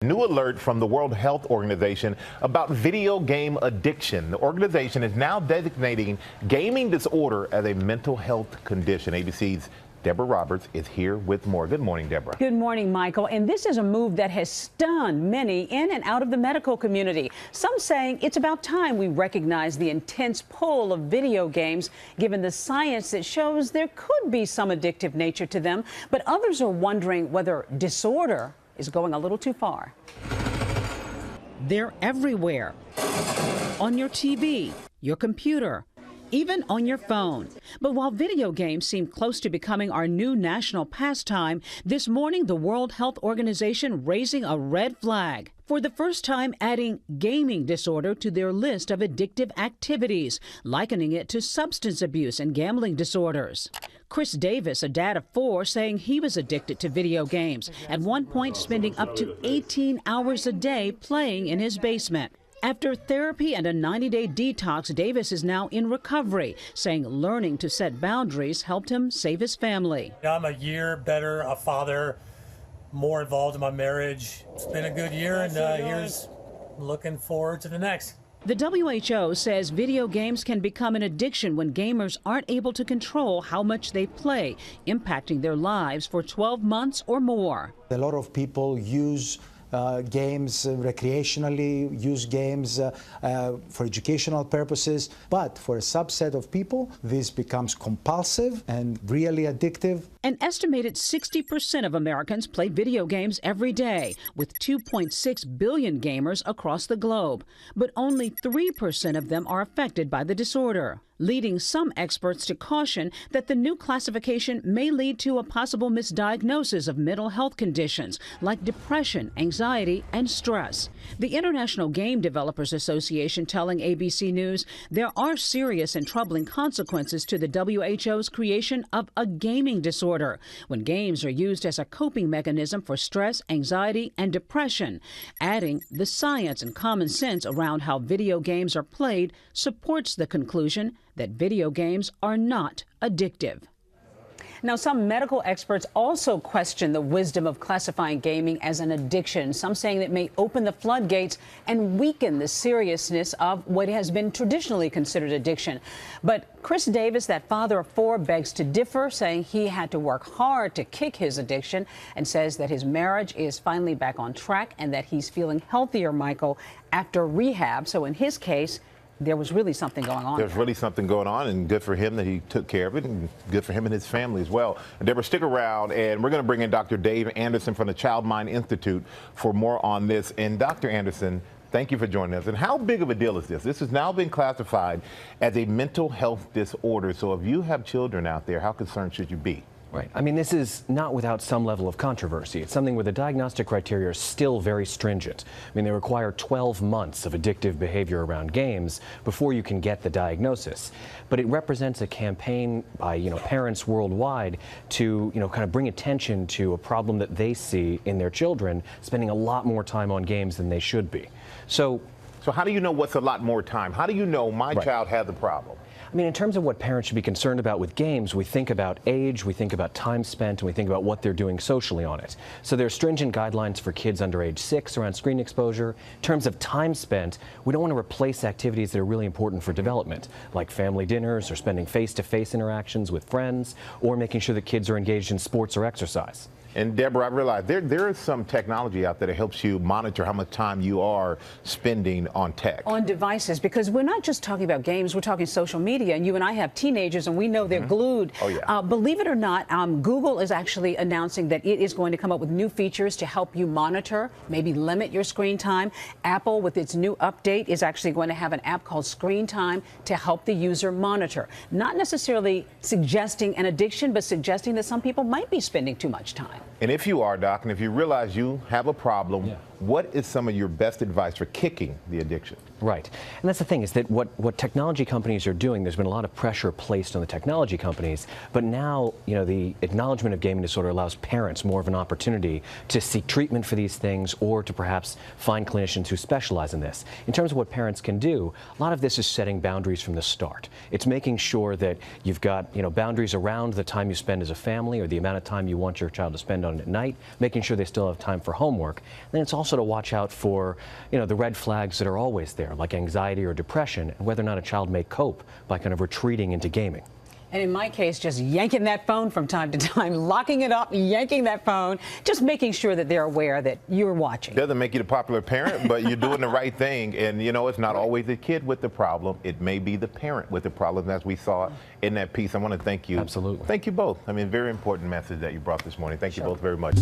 New alert from the World Health Organization about video game addiction. The organization is now designating gaming disorder as a mental health condition. ABC's Deborah Roberts is here with more. Good morning, Deborah. Good morning, Michael. And this is a move that has stunned many in and out of the medical community. Some saying it's about time we recognize the intense pull of video games, given the science that shows there could be some addictive nature to them. But others are wondering whether disorder is going a little too far. They're everywhere. On your TV, your computer, even on your phone. But while video games seem close to becoming our new national pastime, this morning the World Health Organization raising a red flag. For the first time adding gaming disorder to their list of addictive activities, likening it to substance abuse and gambling disorders. Chris Davis, a dad of 4, saying he was addicted to video games, at one point spending up to 18 hours a day playing in his basement. After therapy and a 90-day detox, Davis is now in recovery, saying learning to set boundaries helped him save his family. I'm a year better, a father, more involved in my marriage. It's been a good year, and here's looking forward to the next. The WHO says video games can become an addiction when gamers aren't able to control how much they play, impacting their lives for 12 months or more. A lot of people use games recreationally, use games for educational purposes, but for a subset of people, this becomes compulsive and really addictive. An estimated 60% of Americans play video games every day, with 2.6 billion gamers across the globe. But only 3% of them are affected by the disorder, leading some experts to caution that the new classification may lead to a possible misdiagnosis of mental health conditions like depression, anxiety, and stress. The International Game Developers Association telling ABC News there are serious and troubling consequences to the WHO's creation of a gaming disorder, when games are used as a coping mechanism for stress, anxiety, and depression. Adding the science and common sense around how video games are played supports the conclusion that video games are not addictive. Now, some medical experts also question the wisdom of classifying gaming as an addiction, some saying that it may open the floodgates and weaken the seriousness of what has been traditionally considered addiction. But Chris Davis, that father of 4, begs to differ, saying he had to work hard to kick his addiction, and says that his marriage is finally back on track and that he's feeling healthier, Michael, after rehab. So in his case, there was really something going on. There's really something going on, and good for him that he took care of it, and good for him and his family as well. And Deborah, stick around, and we're going to bring in Dr. Dave Anderson from the Child Mind Institute for more on this. And Dr. Anderson, thank you for joining us. And how big of a deal is this? This has now been classified as a mental health disorder. So if you have children out there, how concerned should you be? Right. I mean, this is not without some level of controversy. It's something where the diagnostic criteria are still very stringent. I mean, they require 12 months of addictive behavior around games before you can get the diagnosis. But it represents a campaign by, parents worldwide to, kind of bring attention to a problem that they see in their children spending a lot more time on games than they should be. So how do you know what's a lot more time? How do you know my child has a problem? I mean, in terms of what parents should be concerned about with games, we think about age, we think about time spent, and we think about what they're doing socially on it. So there are stringent guidelines for kids under age 6 around screen exposure. In terms of time spent, we don't want to replace activities that are really important for development, like family dinners or spending face-to-face interactions with friends, or making sure that kids are engaged in sports or exercise. And Deborah, I realize there is some technology out there that helps you monitor how much time you are spending on tech. On devices, because we're not just talking about games, we're talking social media. And you and I have teenagers, and we know they're glued. Oh, yeah. Believe it or not, Google is actually announcing that it is going to come up with new features to help you monitor, maybe limit your screen time. Apple, with its new update, is actually going to have an app called Screen Time to help the user monitor. Not necessarily suggesting an addiction, but suggesting that some people might be spending too much time. And if you are, Doc, and if you realize you have a problem, what is some of your best advice for kicking the addiction? Right. And that's the thing, is that what technology companies are doing, there's been a lot of pressure placed on the technology companies, but now, the acknowledgement of gaming disorder allows parents more of an opportunity to seek treatment for these things, or to perhaps find clinicians who specialize in this. In terms of what parents can do, a lot of this is setting boundaries from the start. It's making sure that you've got, boundaries around the time you spend as a family, or the amount of time you want your child to spend on it at night, making sure they still have time for homework. And then it's also also to watch out for, the red flags that are always there, like anxiety or depression, and whether or not a child may cope by kind of retreating into gaming. And in my case, just yanking that phone from time to time, locking it up, yanking that phone, just making sure that they're aware that you're watching. Doesn't make you the popular parent, but you're doing the right thing. And, it's not always the kid with the problem. It may be the parent with the problem, as we saw in that piece. I want to thank you. Absolutely. Thank you both. I mean, very important message that you brought this morning. Thank you both very much.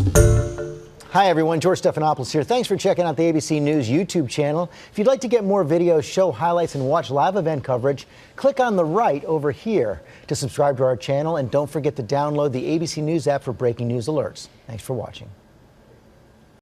Hi, everyone. George Stephanopoulos here. Thanks for checking out the ABC News YouTube channel. If you'd like to get more videos, show highlights, and watch live event coverage, click on the right over here to subscribe to our channel. And don't forget to download the ABC News app for breaking news alerts. Thanks for watching.